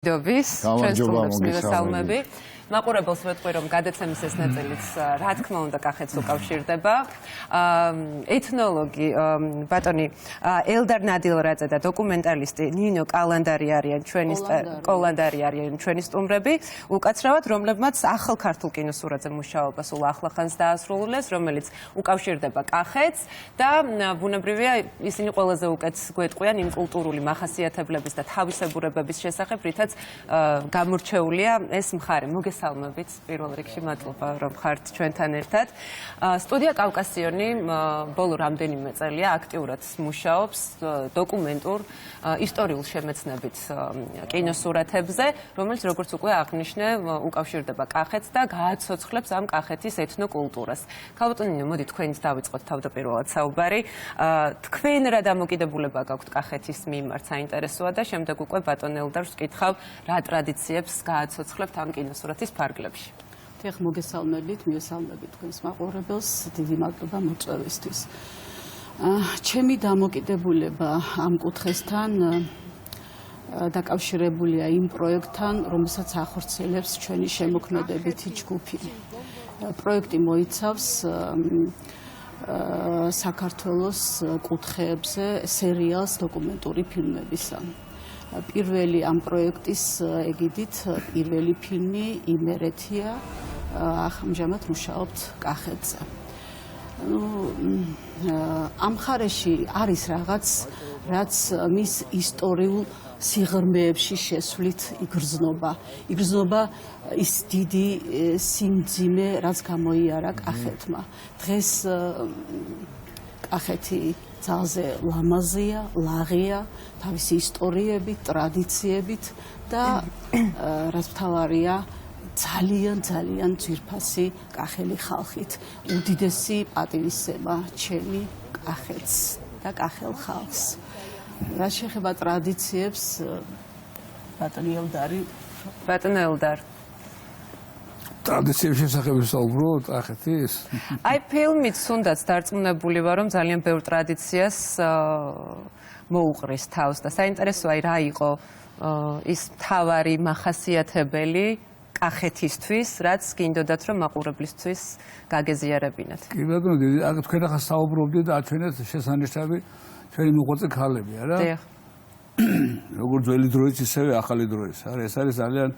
დობის ჩვენს სტუმრებს მივესალმები. მაყურებელს ვეთქვი, რომ გადაცემის ეს ნაწილიც რა თქმა უნდა კახეთს უკავშირდება. ეთნოლოგი ბატონი ელდარ ნადილრაძე და დოკუმენტალისტი ნინო კოლანდარი არიან ჩვენი სტუმრები, უკაცრავად რომლებმაც ახალ ქართულ კინოსურათზე მუშაობა სულ ახლახანს დაასრულეს, რომელიც უკავშირდება კახეთს და ბუნებრივია ისინი ყველაზე უკეთ გვეტყვიან იმ კულტურული მახასიათებლების და თავისებურებების შესახებ, რითაც გამორჩეულია ეს მხარე. მოგესალმებით პირველ რიგში, მადლობა რომ ხართ ჩვენთან ერთად. სტუდია კავკასიონი ბოლო რამდენიმე წელია აქტიურად მუშაობს დოკუმენტურ ისტორიულ შემეცნებით კინოსურათებზე, რომელიც როგორც უკვე აღნიშნე, უკავშირდება კახეთს და გააცოცხლებს ამ კახეთის ეთნოკულტურას. ქალბატონო, მოდი თქვენით დავიწყოთ თავდაპირველად საუბარი. თქვენ რა დამოკიდებულება გაქვთ კახეთის მიმართ საინტერესოა და შემდეგ უკვე ბატონ ელდარს ვკითხავ, რა ტრადიციებს გააცოცხლებთ ამ კინოსურათის ფარგლებში. დიახ, მოგესალმებით, მივესალმებით თქვენს მაყურებელს, დიდი მადლობა მოწვევისთვის. ჩემი დამოკიდებულება ამ კუთხესთან დაკავშირებულია იმ პროექტთან, რომელსაც ახორციელებს ჩვენი შემოქმედებითი ჯგუფი. პროექტი მოიცავს საქართველოს კუთხეებზე სერიალს დოკუმენტური ფილმებისა. პირველი ამ პროექტის ეგიდით პირველი ფილმი იმერეთია, ამჟამად მუშაობთ კახეთზე. ამ მხარეში არის რაღაც, რაც მის ისტორიულ სიღრმეებში შესვლით იგრძნობა. იგრძნობა ის დიდი სიმძიმე, რაც გამოიარა კახეთმა. დღეს კახეთი ძალზე ლამაზია, ლაღია, თავისი ისტორიებით, ტრადიციებით და რაც მთავარია, ძალიან ძვირფასი კახელი ხალხით. უდიდესი პატივისცემა ჩემი კახეთს და კახელ ხალხს. რაც შეეხება ტრადიციებს, ბატონი ელდარი. ბატონ ელდარ. ტრადიციების შესახებ ვისაუბროთ კახეთის? აი ფილმით თუნდაც დარწმუნებული ვარ, რომ ძალიან ბევრ ტრადიციას მოუყრის თავს და საინტერესოა რა იყო ის მთავარი მახასიათებელი კახეთისთვის, რაც გინდოდათ რომ მაყურებლისთვის გაგეზიარებინათ. კი ბატონო, თქვენ ახლა საუბრობდით და აჩვენეთ შესანიშნავი ჩვენი მოღვაწე ქალები, არა? დიახ. როგორც ძველი დროის, ისევე ახალი დროის, არა? ეს არის ძალიან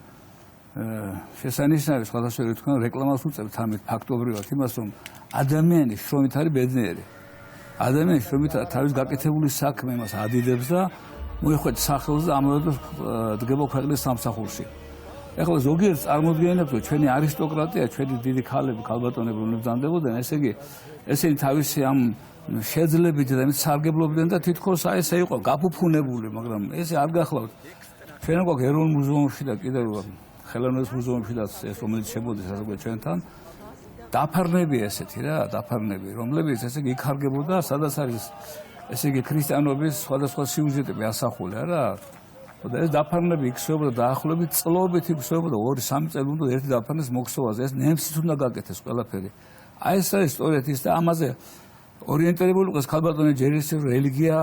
შესანიშნავი, სხვადასხვა თქვენ რეკლამას უწევთ ამით ფაქტობრივად იმას, რომ ადამიანი შრომით არის ბედნიერი. ადამიანი შრომით თავის გაკეთებული საქმე იმას ადიდებს და მოიხვეჭ სახელს და ამავე დროს დგება ქვეყნის სამსახურში. ეხლა ზოგიერთ წარმოდგენებს, რომ ჩვენი არისტოკრატია, ჩვენი დიდი ქალები, ქალბატონები უნებდანდებოდნენ, ესე იგი, ესენი თავისი ამ შეძლებით და იმით სარგებლობდნენ და თითქოს აი ესე იყო გაფუფუნებული, მაგრამ ესე არ გახლავთ. ჩვენ გვაქვს ეროვნულ მუზეუმში და კიდევ ხელოვნების მუზეუმშიდაც ეს რომელიც შემოდის ასე ჩვენთან დაფარნები ესეთი რა, დაფარნები, რომლებიც ესე იგი იქარგებოდა, სადაც არის ესე იგი ქრისტიანობის სხვადასხვა სიუჟეტები ასახული, არა? და ეს დაფარნები იქცეობოდა დაახლოებით წლობით იქცეობოდა 2-3 წელი უნდა ერთი დაფარნის მოხსოვაზე, ეს ნემსით უნდა გაკეთდეს ყველაფერი. აი ეს არის სწორედ ის და ამაზე ორიენტირებული იყოს ქალბატონი ჯერის რელიგია,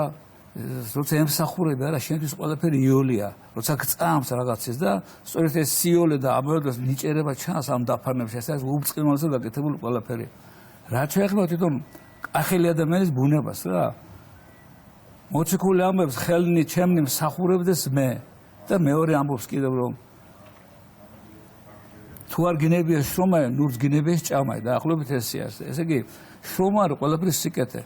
როცა ემსახურება არა, შენთვის ყველაფერი იოლია, როცა გწამს რაღაცას და სწორედ ეს სიოლე და ამავე დროს ნიჭერება ჩანს ამ დაფარნებში, ეს არის უბრწყინვალეზე გაკეთებული ყველაფერი. რაც შეეხება თვითონ კახელი ადამიანის ბუნებას რა. მოციქული ამბობს, ხელნი ჩემნი მსახურებდეს მე და მეორე ამბობს კიდევ რომ თუ არ გინებია შრომა, ნურს გინებია ჭამაი და ახლობით ესეა. ესე იგი, შრომა არის ყველაფრის სიკეთე.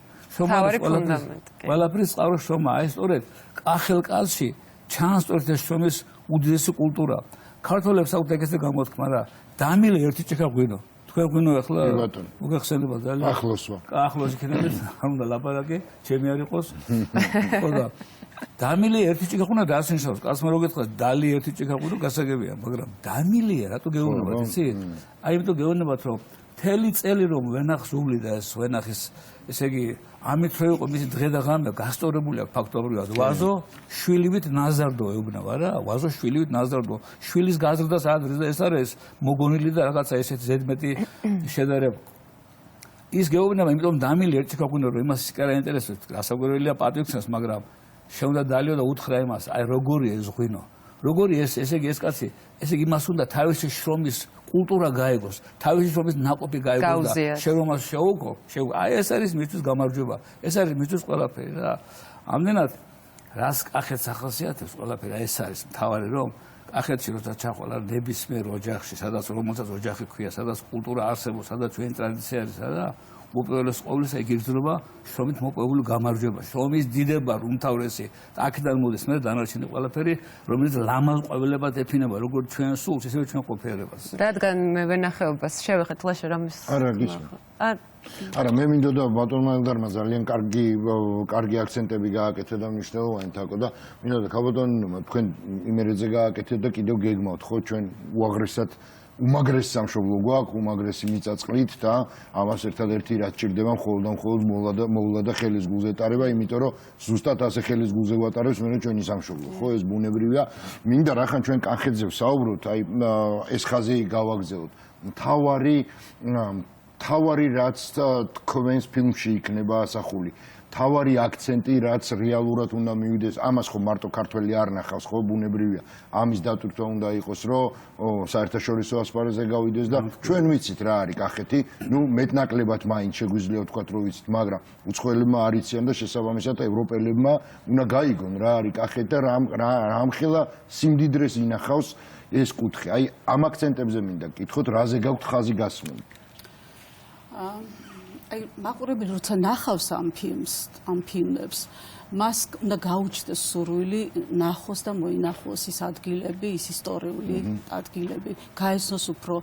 ყველაფრის წყარო შრომა. აი სწორედ კახელ კაცში ჩანს სწორედ ეს შრომის უდიდესი კულტურა. ქართველებს აქვთ ეგეთი გამოთქმა რა. დამილე ერთი ჭიქა ღვინო. თქვენ ღვინო ახლა მოგახსენებათ ძალიან. ახლოს ვარ. ახლოს იქნებით, არ უნდა ლაპარაკი, ჩემი არ იყოს. ხო და დამილე ერთი ჭიქა ღვინო დაასნიშნავს. კაცმა რო გეთქვა დალი ერთი ჭიქა ღვინო გასაგებია, მაგრამ დამილეა რატო გეუბნებათ, იცი? აი იმიტომ გეუბნებათ რომ მთელი წელი რომ ვენახს უვლიდა ეს ვენახის ესე იგი ამით რო იყო მისი დღე და ღამე გასწორებული აქვს ფაქტობრივად ვაზო შვილივით ნაზარდო ეუბნება რა ვაზო შვილივით ნაზარდო შვილის გაზრდას ადრეს და ეს არის მოგონილი და რაღაცა ესეთი ზედმეტი შედარება ის გეუბნება იმიტომ დამილი ერთი ქოქუნო რომ იმას ისე არა ინტერესებს გასაგვირველია პატივცემს მაგრამ შეუნდა დალიო და უთხრა იმას აი როგორია ეს ღვინო როგორი ესე იგი ეს კაცი, ესე იგი მას უნდა თავისი შრომის კულტურა გაეგოს, თავისი შრომის ნაყოფი გაეგოს და შრომას შეუგო. აი ეს არის მისთვის გამარჯვება. ეს არის მისთვის ყველაფერი რა. ამდენად რას კახეთს ახასიათებს ყველაფერი, ეს არის მთავარი რომ კახეთში როცა ჩახვალ ნებისმიერ ოჯახში, სადაც რომელსაც ოჯახი ქვია, სადაც კულტურა არსებობს, სადაც ჩვენი ტრადიცია არის და უპირველეს ყოვლისა იქ იგრძნობა შრომით მოპოვებული გამარჯვება, შრომის დიდება, უმთავრესი და აქედან მოდის მე დანარჩენი ყველაფერი, რომელიც ლამაზ ყვავილებად ეფინება, როგორც ჩვენ სულს, ისევე ჩვენ ყოფიერებას. რადგან მე ვენახეობას შევეხეთ ლაშა რამის. არა, გისმენთ. არა, მე მინდოდა ბატონმა ელდარმა ძალიან კარგი აქცენტები გააკეთა და მნიშვნელოვანი თაკო და მინდოდა ქალბატონმა თქვენ იმერეზე გააკეთეთ და კიდევ გეგმავთ ხო ჩვენ უაღრესად უმაგრეს სამშობლო გვაქვს, უმაგრესი მიწაწყლით და ამას ერთადერთი რაც ჭირდება მხოლოდ მოვლა და ხელის გულზე ეტარება, იმიტომ რომ ზუსტად ასე ხელის გულზე ვატარებს მე ჩვენი სამშობლო. ხო, ეს ბუნებრივია. მინდა რახან ჩვენ კახეთზე ვსაუბრობთ, აი ეს ხაზი გავაგზავნოთ. თავარი რაც თქვენს ფილმში იქნება ასახული. თავარი აქცენტი რაც რეალურად უნდა მივიდეს, ამას ხო მარტო ქართველი არ ნახავს, ხო ბუნებრივია. ამის დატვირთვა უნდა იყოს, რომ საერთაშორისო ასპარეზზე გავიდეს და ჩვენ ვიცით რა არის კახეთი, ნუ მეტნაკლებად მაინც შეგვიძლია ვთქვათ, რომ ვიცით, მაგრამ უცხოელებმა არ იციან და შესაბამისად ევროპელებმა უნდა გაიგონ რა არის კახეთი და რამხელა სიმდიდრეს ინახავს ეს კუთხე. აი ამ აქცენტებზე მინდა გკითხოთ, რაზე გაქვთ ხაზი გასმული. აი მაყურებელი როცა ნახავს ამ ფილმებს, მას უნდა გაუჩნდეს სურვილი ნახოს და მოინახოს ის ადგილები, ის ისტორიული ადგილები, გაეცნოს უფრო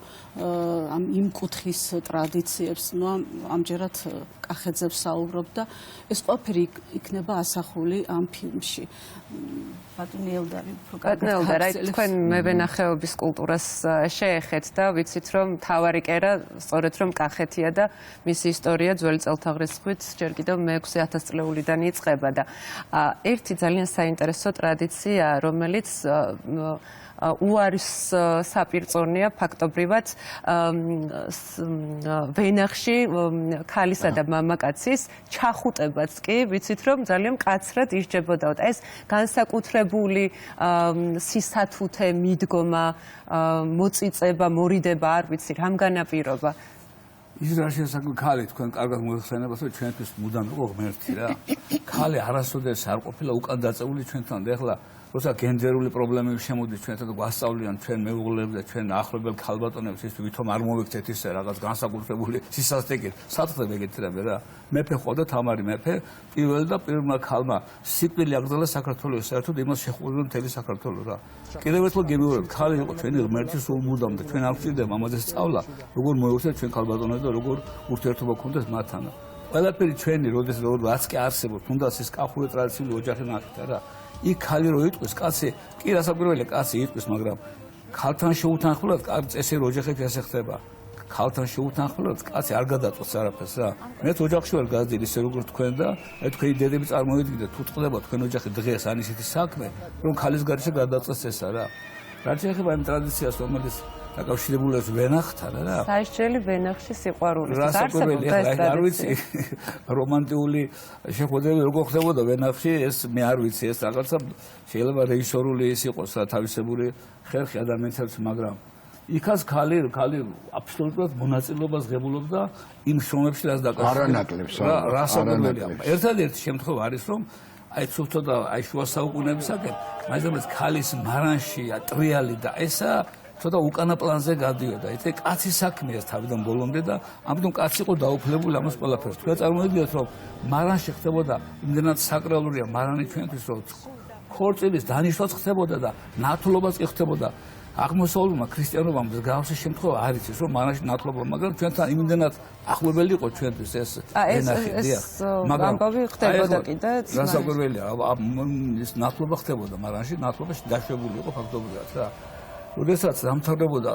ამ იმ კუთხის ტრადიციებს, ნუ ამჯერად კახეთზე ვსაუბრობ და ეს ყველაფერი იქნება ასახული ამ ფილმში. ბატონი ელდარი უფრო კარგად თქვენ მევენახეობის კულტურას შეეხეთ და ვიცით რომ თავარი კერა სწორედ რომ კახეთია და მისი ისტორია ძველი წელთაღრიცხვით ჯერ კიდევ მე-6000 წლეულიდან იწყება და ერთი ძალიან საინტერესო ტრადიცია რომელიც უარის საპირწონეა ფაქტობრივად ვენახში ქალისა და მამაკაცის ჩახუტებაც კი ვიცით რომ ძალიან მკაცრად ისჯებოდაო და ეს განსაკუთრებული სისათუთე მიდგომა მოწიწება მორიდება არ ვიცი რამ განაპირობა ის რა შესაძლოა ქალი თქვენ კარგად მოიხსენებათ რომ ჩვენთვის მუდამ იყო ღმერთი რა ქალი არასოდეს არ ყოფილა უკან დაწეული ჩვენთან და ეხლა როცა გენდერული პრობლემები შემოდის ჩვენთან და გვასწავლიან ჩვენ მეუღლეებს და ჩვენ ახლობელ ქალბატონებს ის ვითომ არ მოვიქცეთ ისე რაღაც განსაკუთრებული სისასტიკით სათხლებ ეგეთრები რა მეფე ხო და თამარი მეფე პირველ და პირველმა ქალმა სიკვდილი აკრძალა საქართველოს საერთოდ იმას შეხვდა მთელი საქართველო რა კიდევ ერთხელ გემეორებ ქალი იყო ჩვენი ღმერთი სულ მუდამ და ჩვენ არ გვჭირდება ამაზე სწავლა როგორ მოიქცეთ ჩვენ ქალბატონებს და როგორ ურთიერთობა გქონდეს მათთან ყველაფერი ჩვენი როდესაც კი არსებობს თუნდაც ეს კახური ტრადიციული ოჯახი ნახეთ რა იქ ქალი რო იტყვის კაცი კი რასაკვირველია კაცი იტყვის მაგრამ ქალთან შეუთანხმებლად წესიერ ოჯახებში ასე ხდება ქალთან შეუთანხმებლად კაცი არ გადაწყვეტს არაფერს რა მეც ოჯახში ვარ გაძირი ისე როგორც თქვენ და თქვენი დედები წარმოიდგინეთ თუ წყდება თქვენ ოჯახი დღეს ან ისეთი საქმე რომ ქალის გარეშე გადაწყვეტს ესა რა რაც ეხება იმ ტრადიციას რომელიც დაკავშირებულებს ვენახთან რა საერთოდ ვენახში სიყვარულის არ ვიცი რომანტიკული შეხვედრები როგორ ხდებოდა ვენახში ეს მე არ ვიცი ეს რაღაცა შეიძლება რეჟისორული ის იყოს თავისებური ხერხი ადამიანებს მაგრამ იქაც ქალი აბსოლუტურად მონაწილეობას ღებულობდა იმ შრომებში რაც დაკავშირებულია რა საკუთრებია ერთადერთი შემთხვევა არის რომ აი ცუდო და აი შუა საუკუნეებისაკენ მაგალითად ქალის მარანში ტრიალი და ესა ცოტა უკანა პლანზე გადიოდა. ეს კაცის საქმეა თავიდან ბოლომდე და ამიტომ კაცი იყო დაუფლებული ამას ყველაფერს. თქვენ წარმოიდგინეთ რომ მარანში ხდებოდა იმდენად საკრალურია მარანი ჩვენთვის რომ ქორწილის დანიშნვაც ხდებოდა და ნათლობას კი ხდებოდა. აღმოსავლურმა ქრისტიანობამ გავსის შემთხვევა არ იცის რომ მარანში ნათლობა მაგრამ ჩვენთან იმდენად ახლობელი იყო ჩვენთვის ეს ენახი დიახ მაგრამ ამბავი ხდებოდა კიდე რასაკვირველია ის ნათლობა ხდებოდა მარანში ნათლობაში დაშვებული იყო ფაქტობრივად რა როდესაც დამთავრდებოდა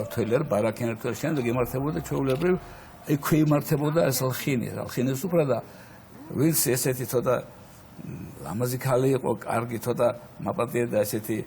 რთველი არ ბარაქიან რთველი შემდეგ იმართებოდა ჩვეულებრივ ექვე იმართებოდა ეს ლხინი სუფრა და ვინც ესეთი ცოტა ლამაზი ქალი იყო კარგი ცოტა მაპატიე და ესეთი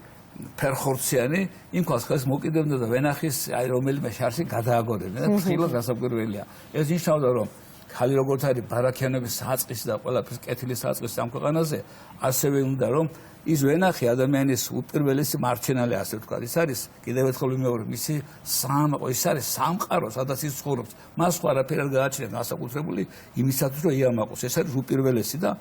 ფერხორციანი იმ ქალს ხელს მოკიდებდა და ვენახის აი რომელიმე შარში გადააგორებდა და ფრთხილად გასაკვირველია ეს ნიშნავდა რომ ხალი როგორც არის ბარაქიანების საწყისი და ყველაფრის კეთილის საწყისი ამ ქვეყანაზე, ასევე უნდა რომ ის ვენახი ადამიანის უპირველესი მარჩენალი, ასე ვთქვათ, ის არის კიდევ ერთხელ ვიმეორებ, მისი ის არის სამყარო, სადაც ის ცხოვრობს. მას სხვა არაფერი არ გააჩნია განსაკუთრებული იმისათვის, რომ იამაყოს. ეს არის უპირველესი და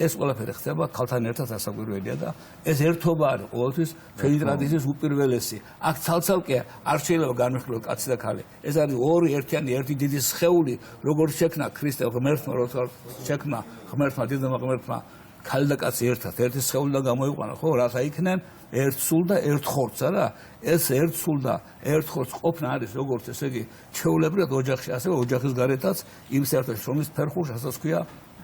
ეს ყველაფერი ხდება ქალთან ერთად ასაკვირველია და ეს ერთობა არის ყოველთვის ჩვენი ტრადიციის უპირველესი. აქ ცალ-ცალკე არ შეიძლება განვიხილოთ კაცი და ქალი. ეს არის ორი ერთიანი, ერთი დიდი სხეული, როგორც შექმნა ქრისტე ღმერთმა, როგორც შექმნა ღმერთმა, დიდმა ღმერთმა ქალი და კაცი ერთად, ერთი სხეულიდან გამოიყვანა, ხო, რათა იქნენ ერთ სულ და ერთ ხორცს, არა? ეს ერთ სულ და ერთ ხორცს ყოფნა არის როგორც ესე იგი ჩვეულებრივად ოჯახში, ასევე ოჯახის გარეთაც იმ საერთოდ რომლის ფერხულს ასაც ქვია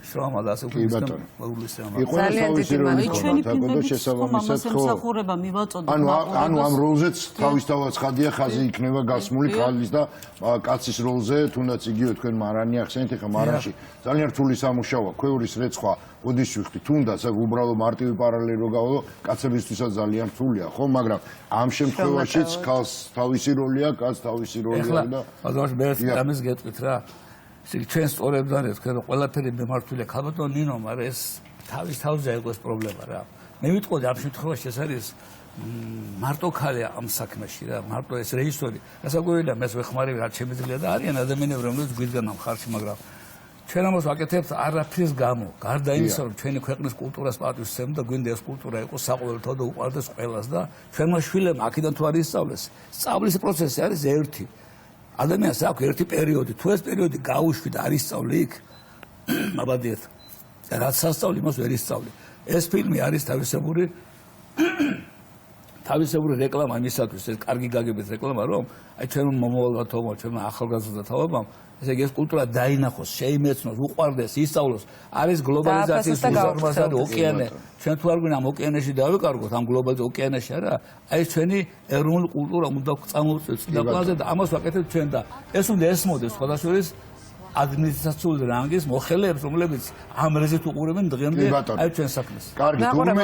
შრომა და ასე უკეთესად მოულისება. ჩვენი ფილმები შესაბამისად მსახურება მივაწოდოთ. ანუ ამ როლზეც თავისთავად ხადია ხაზი იქნება გასმული ქალის და კაცის როლზე, თუნდაც იგივე თქვენ მარანი ახსენეთ, ეხა მარანში ძალიან რთული სამუშაოა, ქვეურის რეცხვა ოდის ვიხდი, თუნდაც აქ უბრალო მარტივი პარალელი რო გავალო, კაცებისთვისაც ძალიან რთულია, ხო, მაგრამ ამ შემთხვევაშიც ქალს თავისი როლი აქვს, კაცს თავისი როლი აქვს და ბაზარში მე ამას გეტყვით რა. ჩვენ სწორებდან თქვენ ყველაფერი მიმართულია ქალბატონ ნინო, მაგრამ ეს თავის თავზე იყო ეს პრობლემა რა. მე ვიტყოდი ამ შემთხვევაში ეს არის მარტო ქალი ამ საქმეში რა, მარტო ეს რეჟისორი. გასაკვირველია, მე ვეხმარები რა შემიძლია და არიან ადამიანები, რომლებიც გვიდგან ამ ხარში, მაგრამ ჩვენ ამას ვაკეთებთ არაფრის გამო. გარდა იმისა, რომ ჩვენი ქვეყნის კულტურას პატივს ვცემთ და გვინდა ეს კულტურა იყოს საყოველთაო და უყვარდეს ყველას და ჩვენმა შვილებმა აქედან თუ არ ისწავლეს, სწავლის პროცესი არის ერთი. ადამიანს აქვს ერთი პერიოდი, თუ ეს პერიოდი გაუშვი და არ ისწავლე იქ, მაბადიეთ. რაც სასწავლი იმას ვერ ისწავლე. ეს ფილმი არის თავისებური რეკლამა იმისათვის, ეს კარგი გაგებით რეკლამა, რომ აი ჩვენ მომავალთაობამ, ჩვენ ახალგაზრდა თაობამ, ესე იგი ეს კულტურა დაინახოს, შეიმეცნოს, უყვარდეს, ისწავლოს. არის გლობალიზაციის უსამართლო ოკეანე. ჩვენ თუ არ გვინდა ამ ოკეანეში დავიკარგოთ, ამ გლობალურ ოკეანეში არა, აი ჩვენი ეროვნული კულტურა უნდა წამოვწევთ წინაპრაზე და ამას ვაკეთებთ ჩვენ და ეს უნდა ესმოდეს სხვადასხვა ადმინისტრაციული რანგის მოხელეებს, რომლებიც ამ რეზით უყურებენ დღემდე აი ჩვენ საქმეს. კარგი,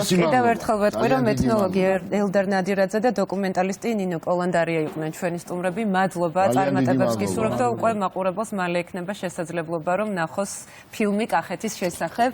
კიდევ ერთხელ ვეთქვი, რომ ეთნოლოგი ელდარ ნადირაძე და დოკუმენტალისტი ნინო კოლანდარია იყვნენ ჩვენი სტუმრები. მადლობა, წარმატებებს გისურვებთ და უკვე მაყურებელს მალე ექნება შესაძლებლობა, რომ ნახოს ფილმი კახეთის შესახებ.